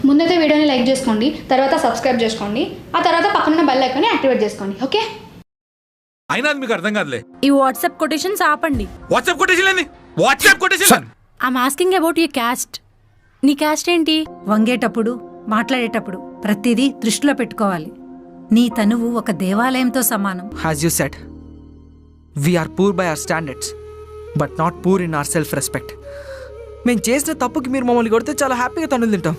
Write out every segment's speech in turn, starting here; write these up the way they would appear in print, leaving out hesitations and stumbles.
ముందైతే వీడియోని లైక్ చేసుకోండి, తర్వాత సబ్స్క్రైబ్ చేసుకోండి, ఆ తర్వాత పక్కన బెల్ ఐకాన్ని యాక్టివేట్ చేసుకోండి. ఓకే? అయినా మీకు అర్థం కాదులే. ఈ వాట్సాప్ కొటేషన్స్ ఆపండి. WhatsApp quotation I'm asking about your caste. నీ క్యాస్ట్ ఏంటి? వంగేటప్పుడు మాట్లాడేటప్పుడు ప్రతిదీ దృష్టిలో పెట్టుకోవాలి. నీ తనువు ఒక దేవాలయంతో సమానం. As you said, we are poor by our standards, but not poor in our self-respect. మేము చేసిన తప్పుకి మీరు మమ్మల్ని కొడితే చాలా హ్యాపీగా తన్నులు తింటాం.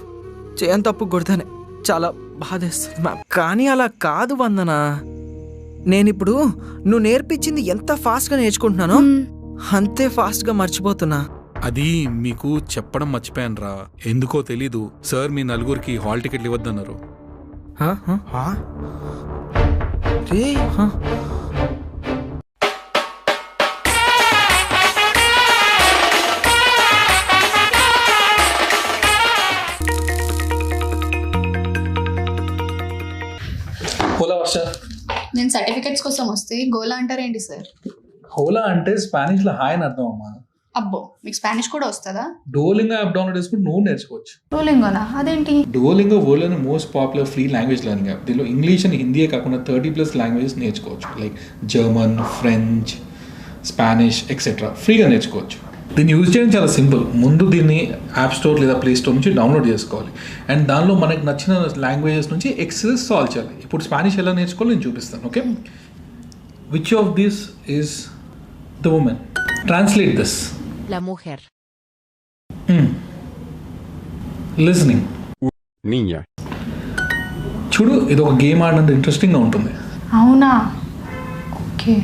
చేయని తప్పుకు కొడితేనే చాలా బాధేస్తుంది మ్యామ్. కానీ అలా కాదు వందన. నేనిప్పుడు నువ్వు నేర్పించింది ఎంత ఫాస్ట్గా నేర్చుకుంటున్నానో అంతే ఫాస్ట్గా మర్చిపోతున్నా. అది మీకు చెప్పడం మర్చిపోయాను రా. ఎందుకో తెలీదు, సార్ మీ నలుగురికి హాల్ టికెట్లు ఇవ్వద్దన్నారు. హోలా వర్ష. నేను సర్టిఫికెట్స్ కోసం వస్తే గోలా అంటారేంటి సార్? హోలా అంటే స్పానిష్ లో హాయ్ అని అర్థం అమ్మా. అబ్బో, మీకు స్పానిష్ కూడా వస్తుందా? డోలింగో యాప్ డౌన్లోడ్ చేసుకుని నువ్వు నేర్చుకోవచ్చు. డోలింగోనా? అదేంటి? డోలింగో వరల్డ్లోని most popular free language learning app. దీనిలో ఇంగ్లీష్ అండ్ హిందీయే కాకుండా 30+ లాంగ్వేజెస్ నేర్చుకోవచ్చు. Like German, French, Spanish etcetera ఫ్రీగా నేర్చుకోవచ్చు. దీన్ని యూజ్ చేయడం చాలా సింపుల్. ముందు దీన్ని యాప్ స్టోర్ లేదా ప్లే స్టోర్ నుంచి డౌన్లోడ్ చేసుకోవాలి. అండ్ దానిలో మనకు నచ్చిన లాంగ్వేజెస్ నుంచి ఎక్సర్సైజ్ సాల్వ్ చేయాలి. ఇప్పుడు స్పానిష్ ఎలా నేర్చుకోవాలో నేను చూపిస్తాను. Okay? Which of this is the women? Translate this. La mujer. Listening. Niña. చూడు, ఇది ఒక గేమ్ ఆడినంత ఇంట్రెస్టింగ్గా ఉంటుంది. అవునా? ఓకే.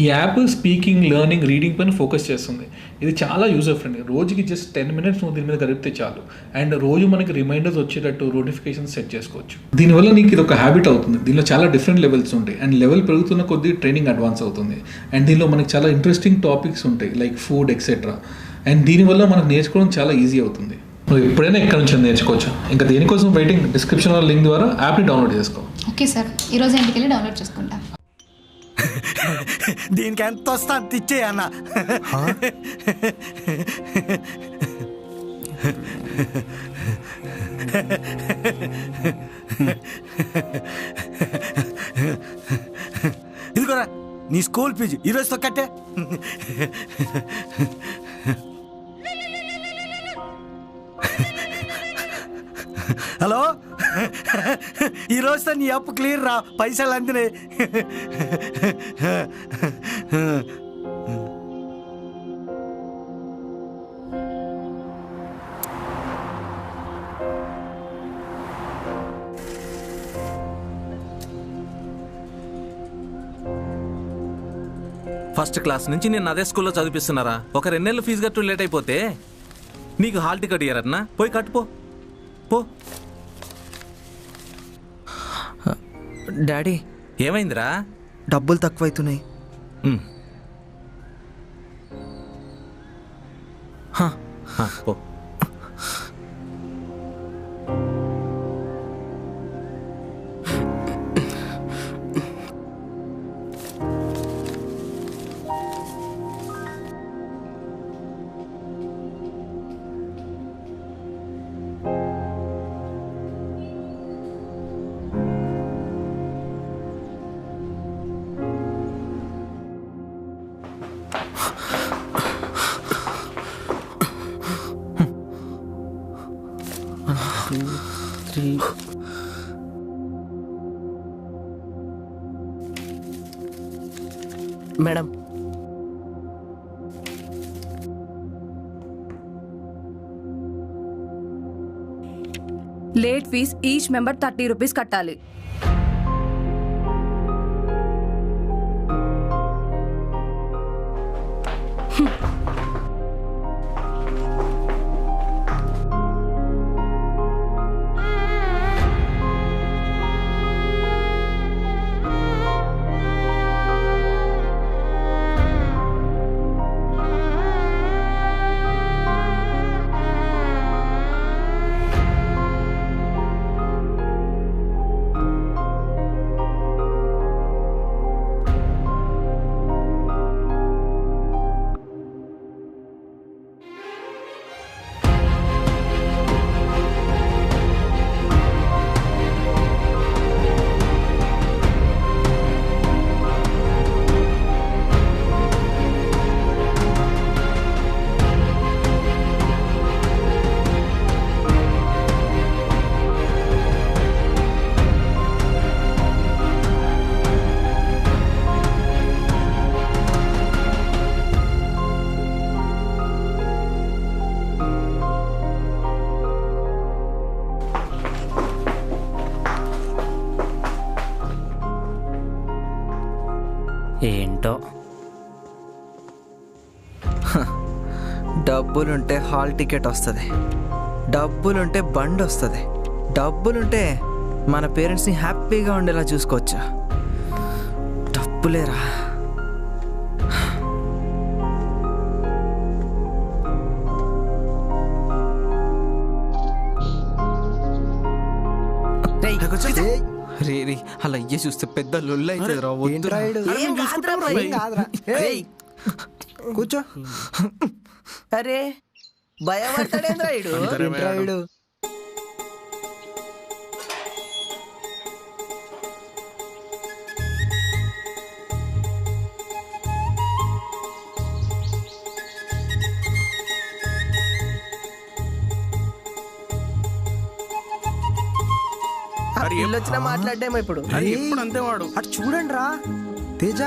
ఈ యాప్ స్పీకింగ్, లెర్నింగ్, రీడింగ్ పైన ఫోకస్ చేస్తుంది. ఇది చాలా యూజర్ ఫ్రెండ్లీ. రోజుకి జస్ట్ 10 minutes నువ్వు దీని మీద గడిపితే చాలు. అండ్ రోజు మనకి రిమైండర్స్ వచ్చేటట్టు నోటిఫికేషన్స్ సెట్ చేసుకోవచ్చు. దీనివల్ల నీకు ఇది ఒక హ్యాబిట్ అవుతుంది. దీనిలో చాలా డిఫరెంట్ లెవెల్స్ ఉంటాయి. అండ్ లెవెల్ పెరుగుతున్న కొద్దీ ట్రైనింగ్ అడ్వాన్స్ అవుతుంది. అండ్ దీనిలో మనకి చాలా ఇంట్రెస్టింగ్ టాపిక్స్ ఉంటాయి, లైక్ ఫుడ్ ఎక్సెట్రా. అండ్ దీనివల్ల మనకు నేర్చుకోవడం చాలా ఈజీ అవుతుంది. నువ్వు ఎప్పుడైనా ఎక్కడ నుంచి నేర్చుకోవచ్చు. ఇంకా దేనికోసం వెయిటింగ్? డిస్క్రిప్షన్లో లింక్ ద్వారా యాప్ని డౌన్లోడ్ చేసుకో. ఓకే సార్, ఈరోజు ఇంటికి వెళ్ళి డౌన్లోడ్ చేసుకుంటా. దీనికి ఎంత వస్తా అంత ఇచ్చేయన్నా. ఇదిగోరా నీ స్కూల్ ఫీజు ఈరోజుతో కట్టే. హలో, ఈరోజుతో నీ అప్పు క్లియర్ రా, పైసలు అందినాయి. ఫస్ట్ క్లాస్ నుంచి నేను అదే స్కూల్లో చదివిస్తున్నారా? ఒక 2 నెలలు ఫీజు కట్టు లేట్ అయిపోతే నీకు హాల్ టికెట్ ఇయ్యారన్నా? పోయి కట్టుపో పో. డాడీ, ఏమైందిరా? డబ్బులు తక్కువైతున్నాయి. పో. Madam, late fees each member 30 rupees కట్టాలి. ఏంటో డబ్బులుంటే హాల్ టికెట్ వస్తుంది, డబ్బులుంటే బండి వస్తుంది, డబ్బులుంటే మన పేరెంట్స్ని హ్యాపీగా ఉండేలా చూసుకోవచ్చు. డబ్బులేరా. రే రే అలా అయ్యే చూస్తే పెద్ద లొల్లు అవుతుంది రా. కూర్చో. అరే భయపడతాడేంద్రాయుడు. వచ్చినా మాట్లాడేమో ఇప్పుడు. అంతే వాడు అటు చూడండి రా తేజ.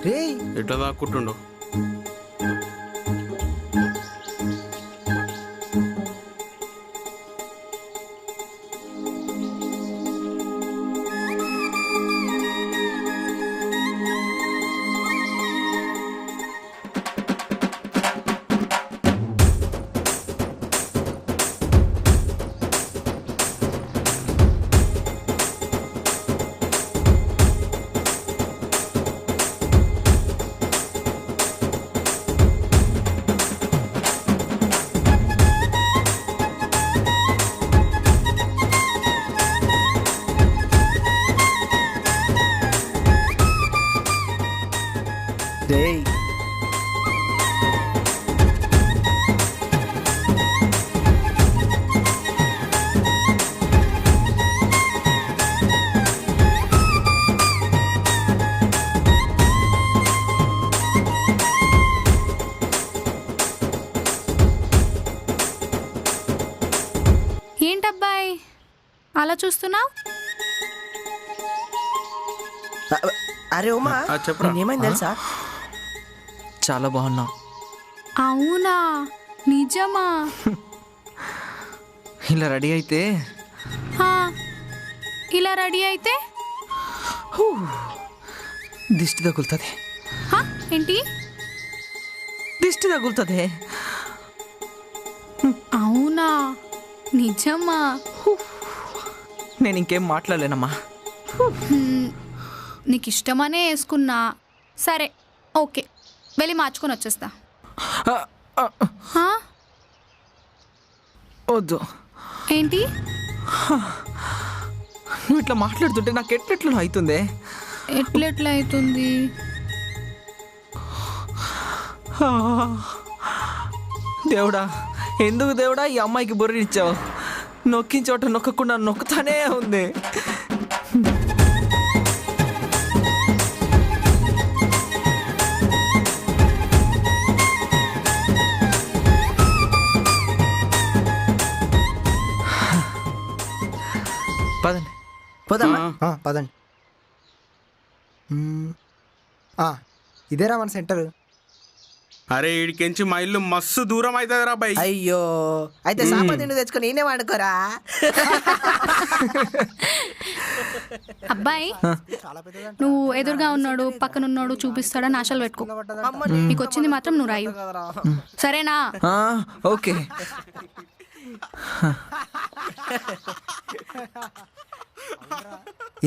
రేయ్ ఎట్లా దాక్కుంటుండో. రేయ్ ఏంటబ్బాయి అలా చూస్తున్నావు? అరే ఉమా ఏమైంది తెలుసా? చాలా బాగున్నావు. అవునా, నిజమా? ఇలా రెడీ అయితే హా, ఇలా రెడీ అయితే దిష్టి తగులుతుంది. హా, ఏంటి? దిష్టి తగులుతుంది. అవునా, నిజమా? నేను ఇంకేం మాట్లాడలేనమ్మా. నీకు ఇష్టమనే వేసుకున్నా. సరే ఓకే, వెళ్ళి మార్చుకొని వచ్చేస్తా. హా? వద్దు. ఏంటి? నువ్వు ఇట్లా మాట్లాడుతుంటే నాకు ఎట్లెట్లు అవుతుంది. ఎట్లెట్లా అవుతుంది? దేవుడా, ఎందుకు దేవుడా ఈ అమ్మాయికి బుర్రనిచ్చావు? నొక్కిన చోట నొక్కకుండా నొక్కుతానే ఉంది. పదండి పోదామా? పదండి. ఇదేరా మన సెంటర్. అరే ఈడికెంచి మా ఇల్లు మస్తు దూరం అవుతుంది రా బై. అయ్యో, అయితే సాపతిని తెచ్చుకొని నేనే వాడుకోరా. అబ్బాయి, నువ్వు ఎదురుగా ఉన్నాడు పక్కన ఉన్నాడు చూపిస్తాడని ఆశలు పెట్టుకో. నీకు వచ్చింది మాత్రం నువ్వు రాయు, సరేనా? ఓకే.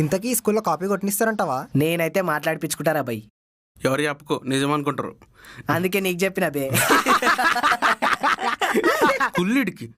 ఇంతకీ స్కూల్లో కాపీ కొట్టినిస్తారంటావా? నేనైతే మాట్లాడిపించుకుంటారా బై. ఎవరు చెప్పుకో, నిజం అనుకుంటారు. అందుకే నీకు చెప్పిన బే. కుల్లిడికి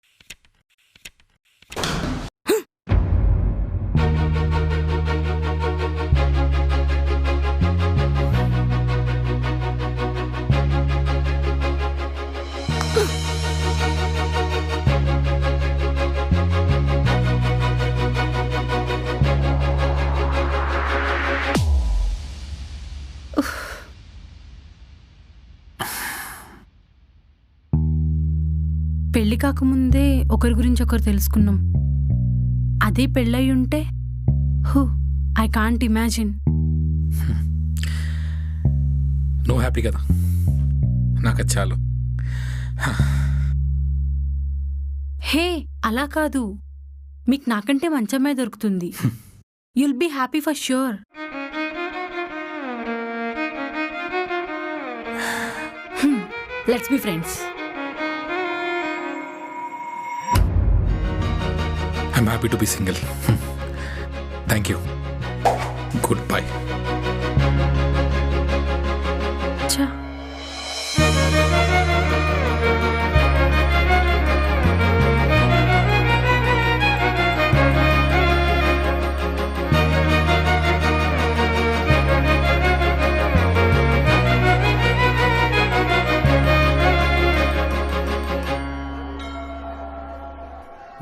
పెళ్లి కాకముందే ఒకరి గురించి ఒకరు తెలుసుకున్నాం. అదే పెళ్ళయి ఉంటే ఐ కాంట్ ఇమాజిన్. నువ్వు హ్యాపీ కదా, నాకు అది చాలు. హే, అలా కాదు, మీకు నాకంటే మంచమే దొరుకుతుంది. You'll be happy for sure. Let's be friends. I'm happy to be single. Thank you. Goodbye.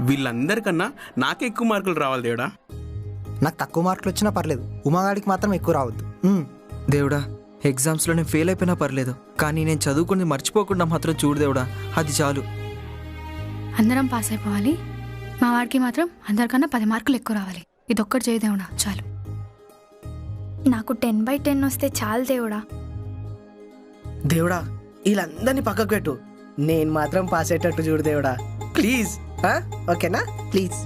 వీళ్ళందరికన్నా నాకే ఎక్కువ మార్కులు రావాలి దేవుడా. నాకు తక్కువ మార్కులు వచ్చినా పర్లేదు, ఉమాగాడికి మాత్రం ఎక్కువ రావద్దు. దేవుడా, ఎగ్జామ్స్లో నేను ఫెయిల్ అయిపోయినా పర్లేదు, కానీ నేను చదువుకుని మర్చిపోకుండా మాత్రం చూడు దేవుడా, అది చాలు. అందరం పాస్ అయిపోవాలి, మా వాడికి మాత్రం అందరికన్నా 10 మార్కులు ఎక్కువ రావాలి. ఇదొక్కటి చేయి దేవుడా, చాలు. నాకు 10/10 వస్తే చాలు దేవుడా. దేవుడా, వీళ్ళందరినీ పక్కకు పెట్టు, నేను మాత్రం పాస్ అయ్యేటట్టు చూడు దేవుడా, ప్లీజ్. ఓకేనా? ప్లీజ్.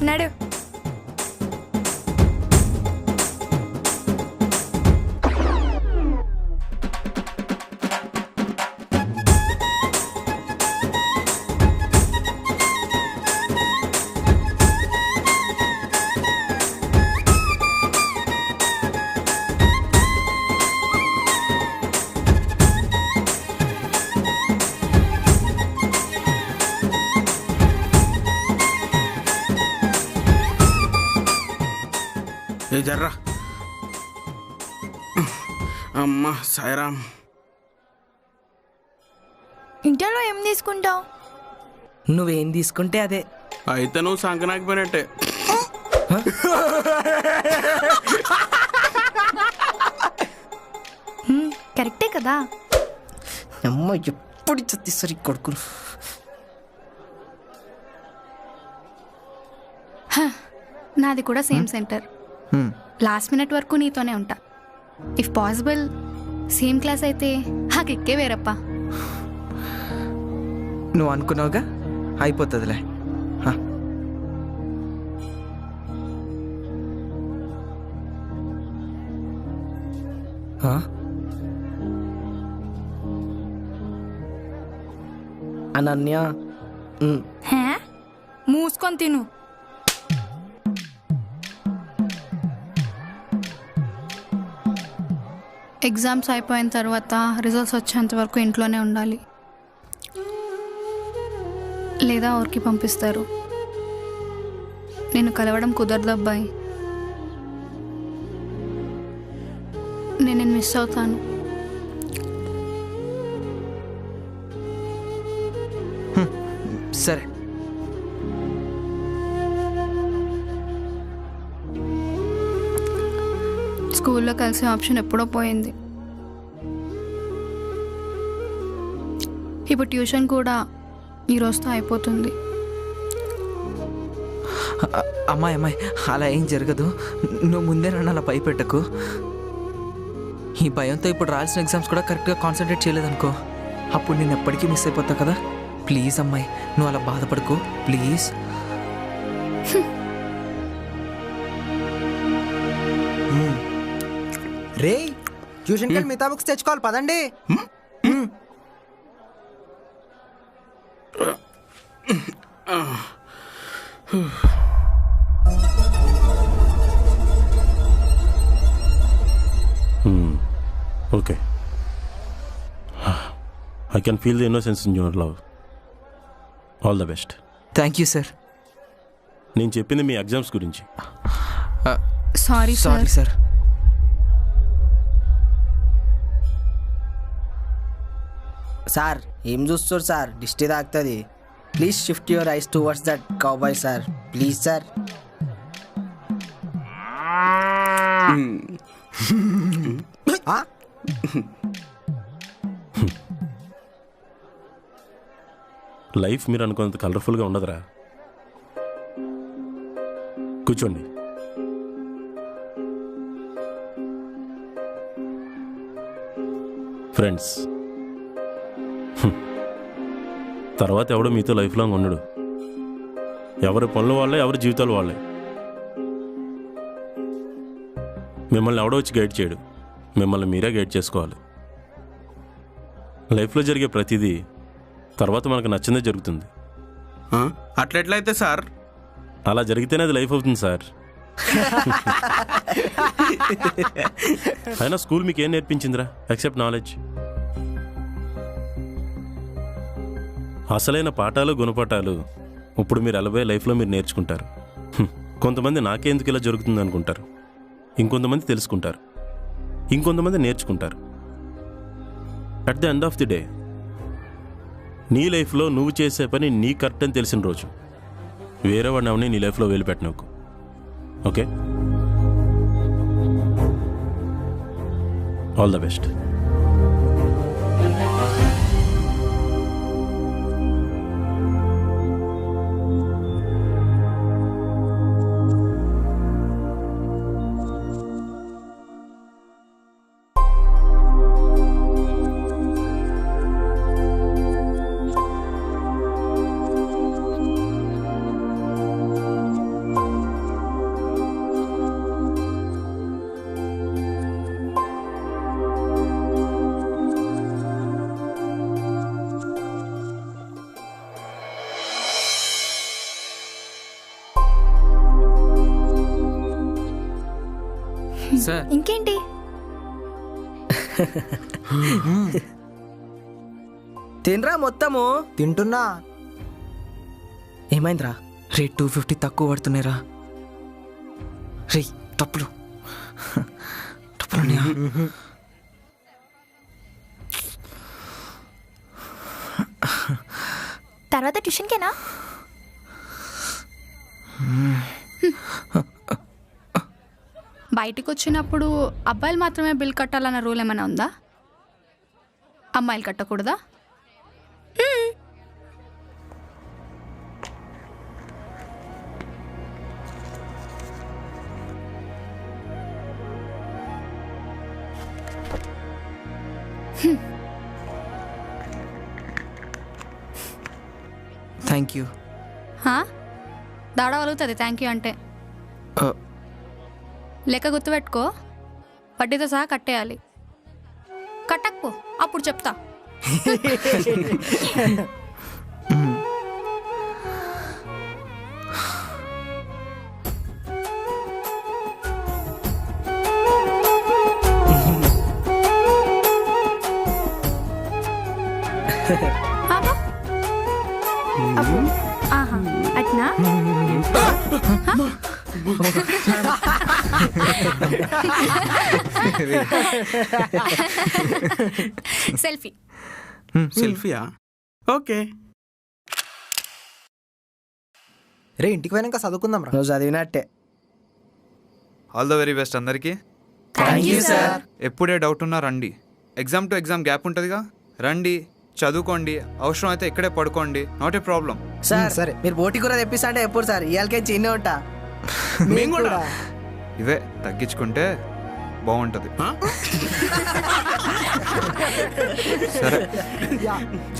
నడు. ఏ జర్రా అమ్మా సాయిరామ్. ఇంటర్లో ఏం తీసుకుంటావు? నువ్వేం తీసుకుంటే అదే. అయితే నువ్వు సంకనాకపోయినట్టే. కరెక్టే కదా. అమ్మ ఎప్పుడు చత్తిసరి కొడుకులు. నాది కూడా సేమ్ సెంటర్. లాస్ట్ మినిట్ వరకు నీతోనే ఉంటా. ఇఫ్ పాసిబుల్ సేమ్ క్లాస్ అయితే నాకు ఎక్కే వేరప్పా. నువ్వు అనుకున్నావుగా, అయిపోతుందిలే. అనన్య, మూసుకొని తిను. ఎగ్జామ్స్ అయిపోయిన తర్వాత రిజల్ట్స్ వచ్చేంత వరకు ఇంట్లోనే ఉండాలి, లేదా ఊరికి పంపిస్తారు. నేను కలవడం కుదరదు అబ్బాయి. నేను మిస్ అవుతాను. సరే, స్కూల్లో కలిసే ఆప్షన్ ఎప్పుడో పోయింది. ఇప్పుడు ట్యూషన్ కూడా ఈ రోజుతో అయిపోతుంది. అమ్మాయి అలా ఏం జరగదు. నువ్వు ముందే నన్ను అలా భయపెట్టకు. ఈ భయంతో ఇప్పుడు రాయాల్సిన ఎగ్జామ్స్ కూడా కరెక్ట్గా కాన్సన్ట్రేట్ చేయలేదనుకో, అప్పుడు నేను ఎప్పటికీ మిస్ అయిపోతా కదా. ప్లీజ్ అమ్మాయి, నువ్వు అలా బాధపడుకో ప్లీజ్. రే, ట్యూషన్కి వెళ్ళి మిగతా బుక్స్ తెచ్చుకోవాలి, పదండి. Okay. I can feel the innocence in your love. All the best. Thank you sir. నేను చెప్పింది మీ ఎగ్జామ్స్ గురించి. Sorry sir. సార్ ఏం చూస్తారు సార్, దిష్టి తాకుతుంది. Please shift your eyes towards that cowboy sir, please sir. Life మీరు అనుకున్నంత కలర్ఫుల్గా ఉండదురా. కూర్చోండి. ఫ్రెండ్స్, తర్వాత ఎవడో మీతో లైఫ్ లాంగ్ ఉండడు. ఎవరి పనులు వాళ్ళే, ఎవరి జీవితాలు వాళ్ళే. మిమ్మల్ని ఎవడో వచ్చి గైడ్ చేయడు, మిమ్మల్ని మీరే గైడ్ చేసుకోవాలి. లైఫ్లో జరిగే ప్రతిదీ తర్వాత మనకు నచ్చిందే జరుగుతుంది. అట్లెట్లయితే సార్? అలా జరిగితేనే అది లైఫ్ అవుతుంది సార్. అయినా స్కూల్ మీకు ఏం నేర్పించిందిరా ఎక్సెప్ట్ నాలెడ్జ్? అసలైన పాఠాలు గుణపాఠాలు ఇప్పుడు మీరు వెళ్ళబోయే లైఫ్లో మీరు నేర్చుకుంటారు. కొంతమంది నాకెందుకు ఇలా జరుగుతుంది అనుకుంటారు, ఇంకొంతమంది తెలుసుకుంటారు, ఇంకొంతమంది నేర్చుకుంటారు. At the end of the day నీ లైఫ్లో నువ్వు చేసే పని నీ కరెక్ట్ అని తెలిసిన రోజు వేరే వాడిని అవన్నీ నీ లైఫ్లో వెళ్ళిపెట్టినకు. Okay, all the best. Sir ఇంకేంటి? తినరా మొత్తము. తింటున్నా. ఏమైందిరా? రేట్ 250 తక్కువ పడుతున్నాయిరా. రే డబ్బులు డబ్బులు తర్వాత ట్యూషన్కేనా? బయటకు వచ్చినప్పుడు అబ్బాయిలు మాత్రమే బిల్ కట్టాలన్న రూల్ ఏమైనా ఉందా? అమ్మాయిలు కట్టకూడదా? Thank you. దాడా వలుగుతుంది థ్యాంక్ యూ అంటే. లెక్క గుర్తుపెట్టుకో, వడ్డీతో సహా కట్టేయాలి. కట్టకపో అప్పుడు చెప్తా. అట్నా? సెల్ఫీ. సెల్ఫీయా? ఓకే. రే ఇంటికి పోయినాక చదువుకుందాం రా. నువ్వు చదివినట్టే. ఆల్ ద వెరీ బెస్ట్ అందరికీ. ఎప్పుడే డౌట్ ఉన్నా రండి. ఎగ్జామ్ టు ఎగ్జామ్ గ్యాప్ ఉంటుందిగా, రండి చదువుకోండి. అవసరం అయితే ఇక్కడే పడుకోండి, నాట్ ఏ ప్రాబ్లం. సార్ సరే, మీరు బోటి కూర తెప్పిస్తా అంటే ఎప్పుడు సార్? ఇవాళకే చిన్న ఉంటా. మేము కూడా ఇవే తగ్గించుకుంటే బాగుంటుంది. సరే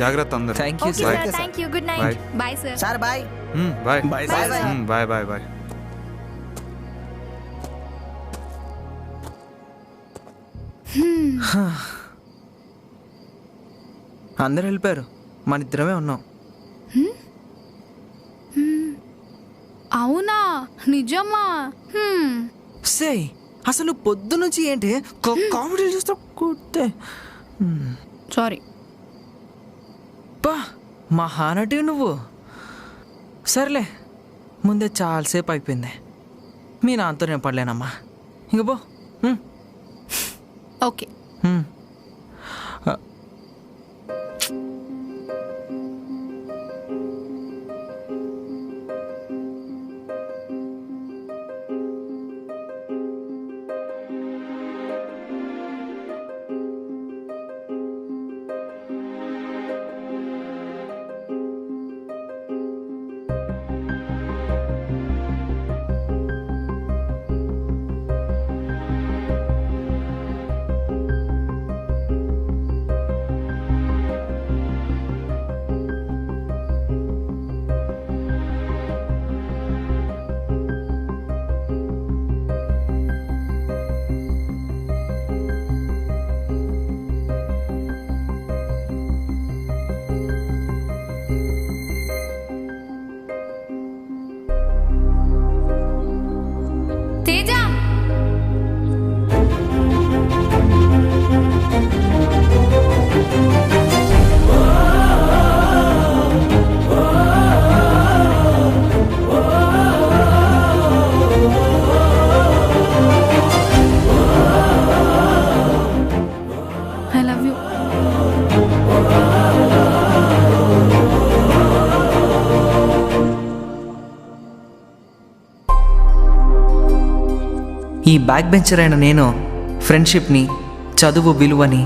జాగ్రత్త అందరూ. Thank you bye. Sir. Thank you. Goodbye. Night. Bye sir. Sir bye. Bye bye bye sir. Bye. Bye bye bye. అందరు వెళ్ళిపోయారు, మన ఇద్దరమే ఉన్నాం. అవునా? నిజమా? సే అసలు పొద్దు నుంచి ఏంటి కామెడీ చూస్తా కూర్తే. సారీ. బా మహానటి నువ్వు. సర్లే, ముందే చాలాసేపు అయిపోయింది. మీ నాన్నతో నేను పడలేనమ్మా, ఇంక పో. ఓకే. బ్యాక్ బెంచర్ అయిన నేను ఫ్రెండ్షిప్ని, చదువు విలువని,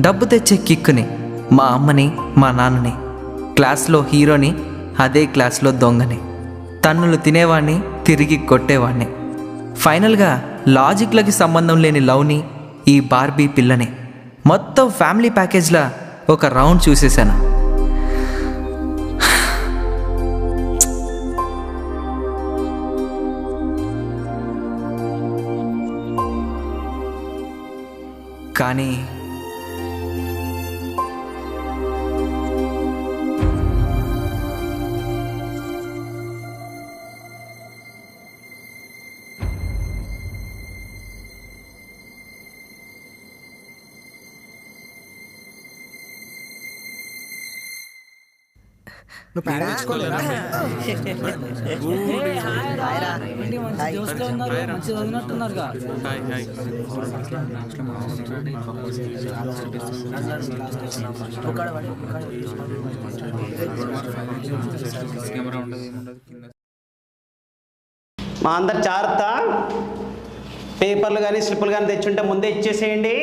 డబ్బు తెచ్చే కిక్కుని, మా అమ్మని, మా నాన్నని, క్లాస్లో హీరోని, అదే క్లాస్లో దొంగని, తన్నులు తినేవాడిని, తిరిగి కొట్టేవాడిని, ఫైనల్గా లాజిక్లకి సంబంధం లేని లవ్ని, ఈ బార్బీ పిల్లని, మొత్తం ఫ్యామిలీ ప్యాకేజ్లా ఒక రౌండ్ చూసేశాను. కానీ మా అందరు జాగ్రత్త, పేపర్లు కానీ స్లిప్పులు కానీ తెచ్చుంటే ముందే ఇచ్చేసేయండి.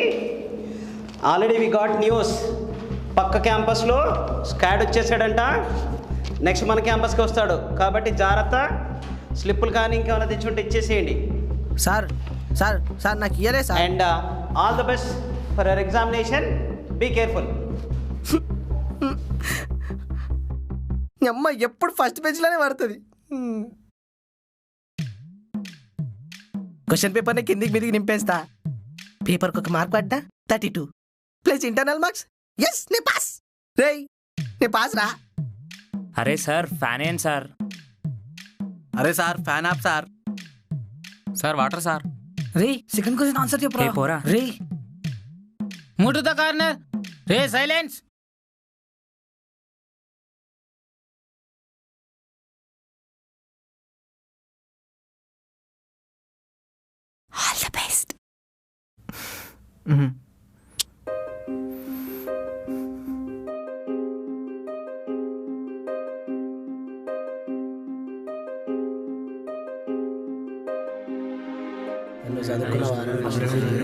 ఆల్రెడీ వి గాట్ న్యూస్, పక్క క్యాంపస్లో స్కాడ్ వచ్చేసాడంట, నెక్స్ట్ మన క్యాంపస్కి వస్తాడు. కాబట్టి జాగ్రత్త, స్లిప్పులు కానీ ఇంకేమైనా తెచ్చుంటే ఇచ్చేసేయండి. సార్ సార్ సార్ నాకు ఇయరే sir. And all the best for our examination. Be careful. అమ్మ ఎప్పుడు ఫస్ట్ పేజ్లోనే పడుతుంది. క్వశ్చన్ పేపర్ని కిందికి మీదికి నింపేస్తా. పేపర్కి ఒక మార్క్ పడ్డా 32 ప్లస్ ఇంటర్నల్ మార్క్స్. ఎస్ నే పాస్. రేయ్ నే పాస్ రా. అరే సార్ ఫ్యాన్ ఏంటి సార్? అరే sir fan off sir. Sir water sir. రే సెకండ్ క్వశ్చన్ ఆన్సర్ చెప్పరా. పోరా రే మూవ్ టు ద కార్నర్. రే సైలెన్స్. All the best.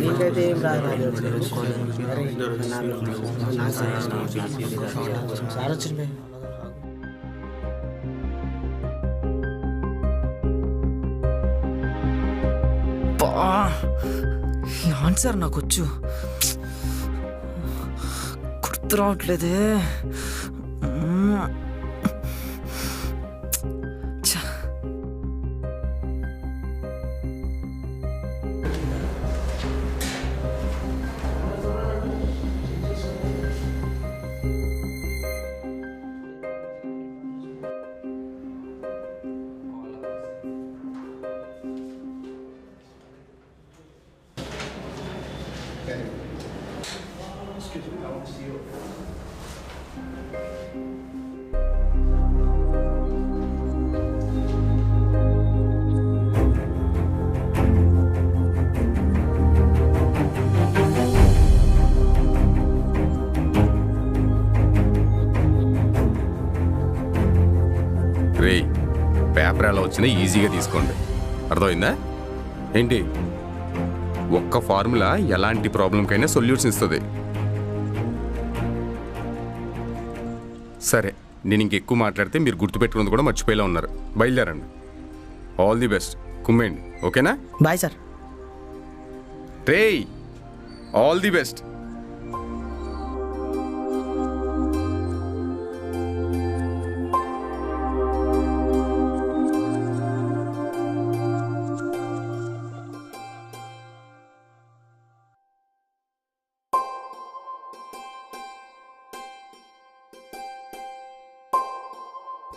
నీకైతే ఏం రాదు. సార్ వచ్చింది. ఈ ఆన్సర్ నాకు వచ్చు, గుర్తు రావట్లేదే. రే పేపర్ ఎలా వచ్చినా ఈజీగా తీసుకోండి, అర్థమైందా ఏంటి? ఒక్క ఫార్ములా ఎలాంటి ప్రాబ్లంకైనా సొల్యూషన్ ఇస్తుంది. సరే, నేను ఇంకెక్కువ మాట్లాడితే మీరు గుర్తుపెట్టుకున్నది కూడా మర్చిపోయేలా ఉన్నారు. బయలుదేరండి. All the best. కుమ్మేయండి, ఓకేనా? Bye sir. రే ఆల్ ది బెస్ట్.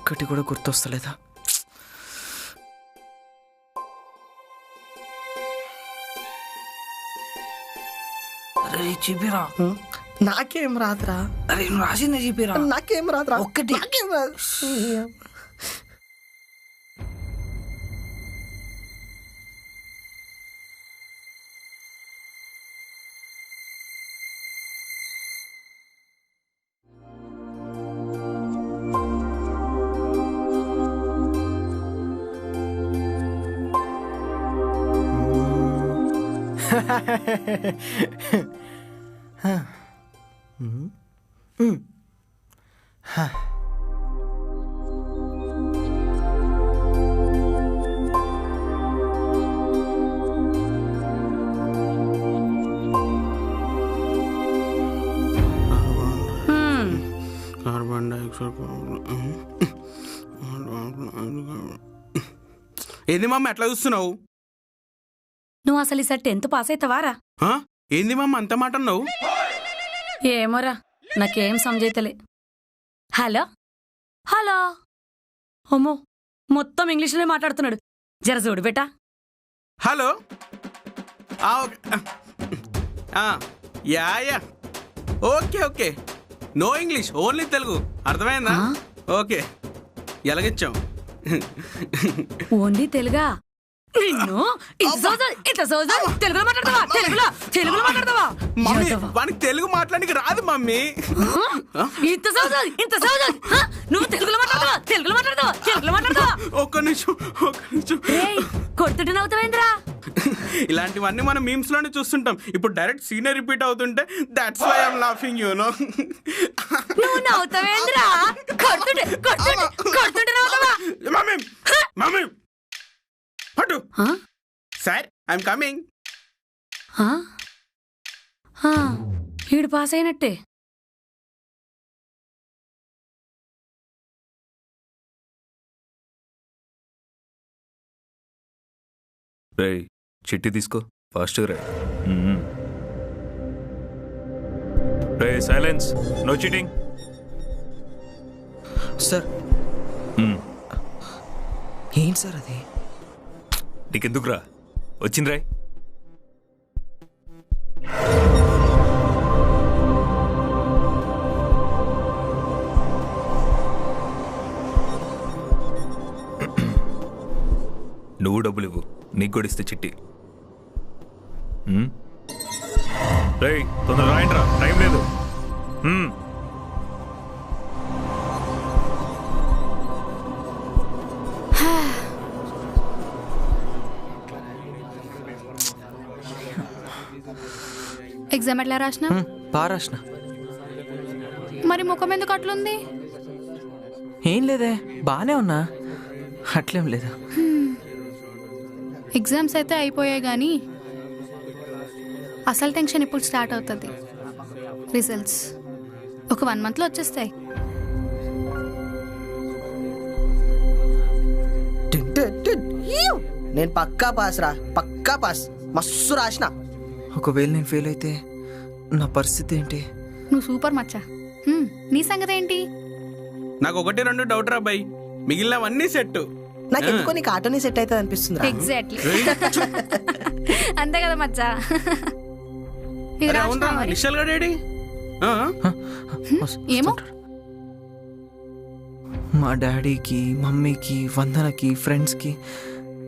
ఒక్కటి కూడా గుర్తొస్తలేదా? అరే చెప్పిరా. నాకేం రాదురా. అరే నువ్వు రాసిందే చెప్పిరా. నాకేం రాదురా. ఒక్కటి నాకేం రాదు. కార్బన్ డైఆక్సైడ్ ఏంది మమ్మ ఎట్లా చూస్తున్నావు? నువ్వు అసలు ఈసారి 10th పాస్ అవుతావారా? ఏంది మమ్మ అంత మాట అన్నావు? ఏమోరా నాకేం సమజైతలే. హలో హలో అమ్మో మొత్తం ఇంగ్లీష్లోనే మాట్లాడుతున్నాడు. జర చూడు బేటా. Hello ya ya okay okay no English only Telugu అర్థమైందా? ఓకే ఎలాగిచ్చాం? ఓన్లీ తెలుగా? నిన్ను తెలుగులో మాట్లాడతావా? మమ్మీ వానికి తెలుగు మాట్లాడానికి రాదు మమ్మీ. నువ్వు తెలుగులో మాట్లాడతావా? ఒక్క నిమిషం కొడుతుంటే నవ్వుతావేంద్రా? ఇలాంటివన్నీ మనం మీమ్స్ లోనే చూస్తుంటాం. ఇప్పుడు డైరెక్ట్ సీనే రిపీట్ అవుతుంటే that's why I'm laughing you know. నువ్వు నవ్వుతావేంద్రా? కొడుతుంటే నవ్వుతావా? మమ్మీ మమ్మీ పట్టు సార్ ఐఎమ్ కమింగ్. ఈడు పాస్ అయినట్టే. రే చిట్టి తీసుకో ఫాస్ట్ రే. రే సైలెన్స్, నో చీటింగ్. సార్ ఏంటి సార్ అది? నీకెందుకురా వచ్చిందిరా? నువ్వు డబ్బులు ఇవ్వు, నీకు కూడా ఇస్తే చిట్టి. రేయ్ తొందరగా రాయండిరా, టైం లేదు. ఎగ్జామ్ ఎట్లా రాసిన? బాగా రాసిన. మరి ముఖం ఎందుకు అట్లుంది? ఏం లేదే, బాగానే ఉన్నా, అట్లేం లేదా. ఎగ్జామ్స్ అయితే అయిపోయాయి కానీ అసలు టెన్షన్ ఇప్పుడు స్టార్ట్ అవుతుంది. రిజల్ట్స్ ఒక 1 monthలో వచ్చేస్తాయి. నేను పక్కా పాస్ రా, పక్కా పాస్, మస్తు రాసిన. ఒకవేళ నేను ఫెయిల్ అయితే నా పరిస్థితి ఏంటి? నువ్వు సూపర్ మచ్చా. నీ సంగతి ఏంటి? నాకు 1-2 డౌట్ రా బై, మిగిలినవన్నీ సెట్. నాకు ఎందుకో నీకు ఆటోని సెట్ అవుతుంది అనిపిస్తుంది. ఎగ్జాక్ట్లీ అంతే కదా మచ్చా. నిశ్చల్ గా డాడీ ఏమో మా డాడీకి, మమ్మీకి, వందనకి, ఫ్రెండ్స్కి,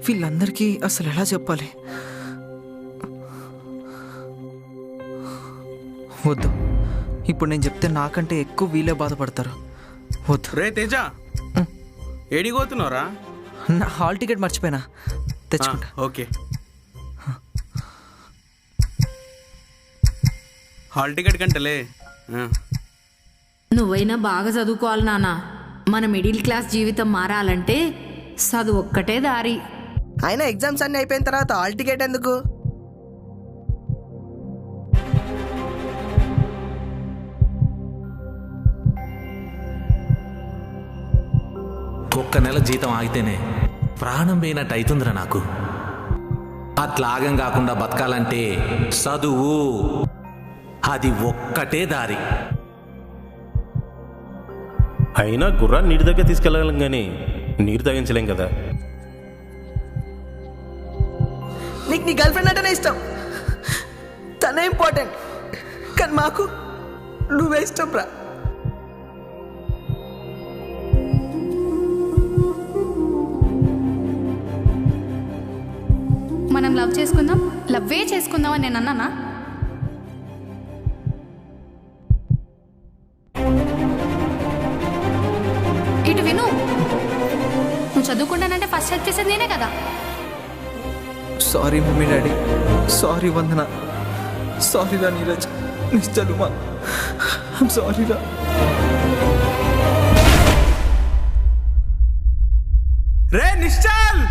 వీళ్ళందరికీ అసలు ఎలా చెప్పాలి? వద్దు, ఇప్పుడు నేను చెప్తే నాకంటే ఎక్కువ వీళ్ళే బాధపడతారు. వద్దు. రే తేజ ఏడిపోతున్నావురా? నా హాల్ టికెట్ మర్చిపోయినా, తెచ్చుకుంటా. ఓకే హాల్ టికెట్ కంటలే. నువ్వైనా బాగా చదువుకోవాలి నాన్న. మన మిడిల్ క్లాస్ జీవితం మారాలంటే చదువు ఒక్కటే దారి. అయినా ఎగ్జామ్స్ అన్ని అయిపోయిన తర్వాత హాల్ టికెట్ ఎందుకు? ఒక్క నెల జీతం ఆగితేనే ప్రాణం పోయినట్టు అవుతుందిరా నాకు. అట్లాగం కాకుండా బతకాలంటే చదువు, అది ఒక్కటే దారి. అయినా గుర్రాన్ని నీటి దగ్గర తీసుకెళ్ళగలం కానీ నీరు తాగించలేం కదా. నీకు నీ గర్ల్ ఫ్రెండ్ అంటేనే ఇష్టం, తనే ఇంపార్టెంట్, కానీ మాకు నువ్వే ఇష్టం రా. మనం లవ్ చేసుకుందాం, లవ్వే చేసుకుందాం అని నేను అన్నానా? ఇటు విను, నువ్వు చదువుకుంటానంటే ఫస్ట్ హెల్ప్ చేసేది నేనే కదా. సారీ మమ్మీ డాడీ, సారీ వందన, సారీ రా నీరజ్, నిశ్చలుమా, ఐమ్ సారీ రా. రే నిశ్చల్,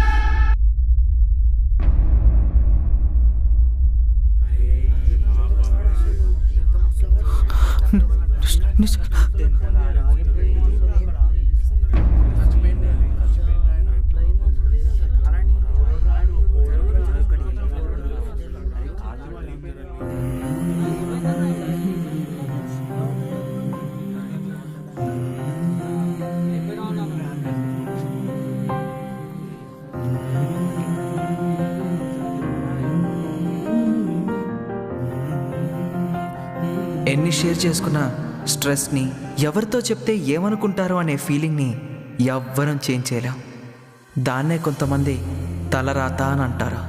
ఎన్ని షేర్ చేసుకున్న స్ట్రెస్ని, ఎవరితో చెప్తే ఏమనుకుంటారో అనే ఫీలింగ్ని ఎవ్వరం చేంజ్ చేయలేం. దాన్నే కొంతమంది తలరాత అని అంటారు.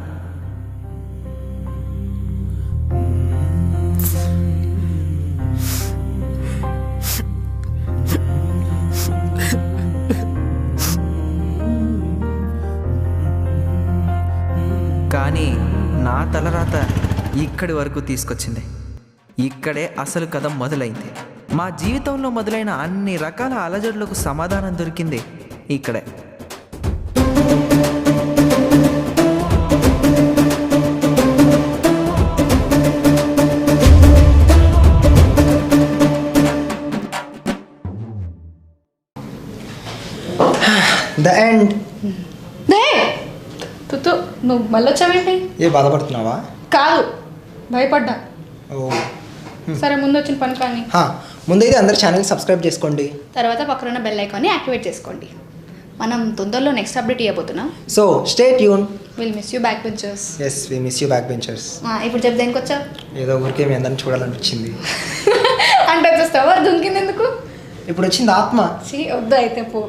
కానీ నా తలరాత ఇక్కడి వరకు తీసుకొచ్చింది. ఇక్కడే అసలు కథ మొదలైంది. మా జీవితంలో మొదలైన అన్ని రకాల అలజడులకు సమాధానం దొరికింది ఇక్కడే. The end. తుతు నువ్వు మళ్ళీ వచ్చావేంటి? ఏ బాధపడుతున్నావా? కాదు, భయపడ్డా. ఓ సరే, ముందు వచ్చిన పని కానీ. ముందైతే అందరు ఛానల్ సబ్స్క్రైబ్ చేసుకోండి. తర్వాత పక్కన ఉన్న బెల్ ఐకాన్ని యాక్టివేట్ చేసుకోండి. మనం తొందరలో నెక్స్ట్ అప్డేట్ ఇవ్వబోతున్నాం. So stay tune. Will miss you back benchers. Yes we miss you back benchers. ఇప్పుడు చెప్తే ఇంకొచ్చా? ఏదో ఊరికే మీ అందరిని చూడాలనిపించింది. అంటే స్టవర్ దుంకింది ఎందుకు? ఇప్పుడు వచ్చింది ఆత్మ. వద్దు అయితే పో.